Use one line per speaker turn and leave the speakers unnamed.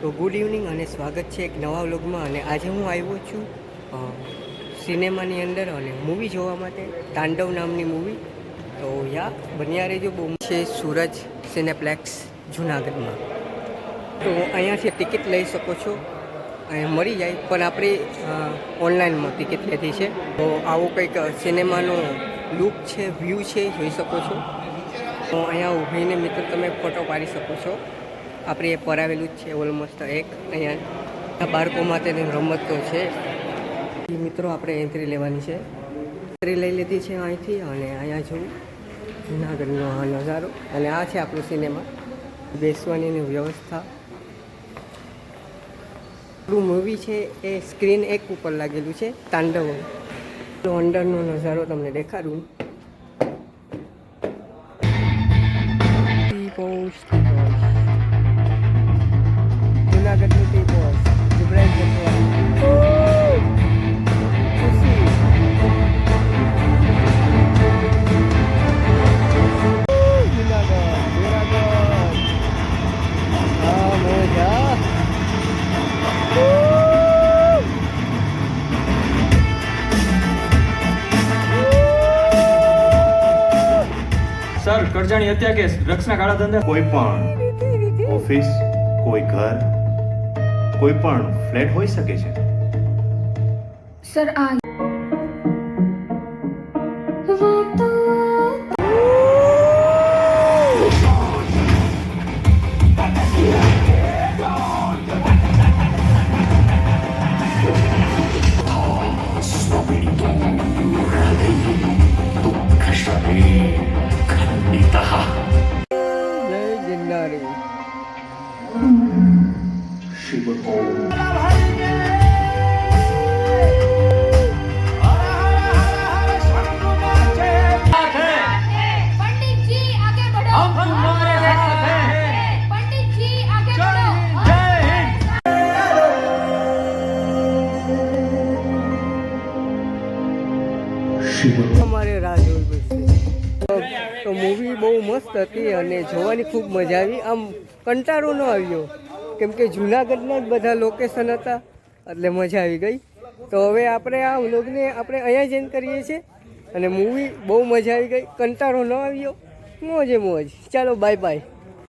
તો good evening અને સ્વાગત છે એક નવા વ્લોગમાં. અને આજે હું આવ્યો છું સિનેમાની અંદર અને મૂવી જોવા માટે, તાંડવ નામની મૂવી. તો બન્યા રહેજો. બહુ છે સૂરજ સિનેપ્લેક્સ જુનાગઢમાં. તો અહીંયાથી ટિકિટ લઈ શકો છો, અહીંયા મળી જાય, પણ આપણે ઓનલાઈનમાં ટિકિટ લીધી છે. તો આવો કંઈક સિનેમાનો લુક છે, વ્યૂ છે, જોઈ શકો છો. તો અહીંયા ઊભીને મિત્રો તમે ફોટો પાડી શકો છો. આપણે એ પરાવેલું જ છે ઓલમોસ્ટ એક. અહીંયા બાળકો માટેની રમતો છે. મિત્રો આપણે એન્ટ્રી લેવાની છે. એન્ટ્રી લઈ લીધી છે અહીંથી. અને અહીંયા જોવું જુનાગઢનો આ નજારો. અને આ છે આપણું સિનેમા, બેસવાનીની વ્યવસ્થા. આપણું મૂવી છે એ સ્ક્રીન 1 ઉપર લાગેલું છે, તાંડવ. તો અંદરનો નજારો તમને દેખાડું. જુનાગઢનું ટી પોસ્ટ જુબરાજ
સર કરજાણી હત્યા કેસ, ડ્રગ્સના કાળા ધંધા.
કોઈ પણ ઓફિસ, કોઈ ઘર, કોઈ પણ ફ્લેટ હોઈ શકે છે.
સર આ
લેજેન્ડરી. અમારે રાહ જોવી પડશે. તો મૂવી બહુ મસ્ત હતી અને જોવાની ખૂબ મજા આવી. આમ કંટાળો ન આવ્યો, કેમ કે જૂનાગઢના જ બધા લોકેશન હતા એટલે મજા આવી ગઈ. તો હવે આપણે આ વ્લોગને આપણે અહીંયા જ એન્ડ કરીએ છીએ. અને મૂવી બહુ મજા આવી ગઈ, કંટાળો ન આવ્યો, મોજે મોજ. ચાલો બાય બાય.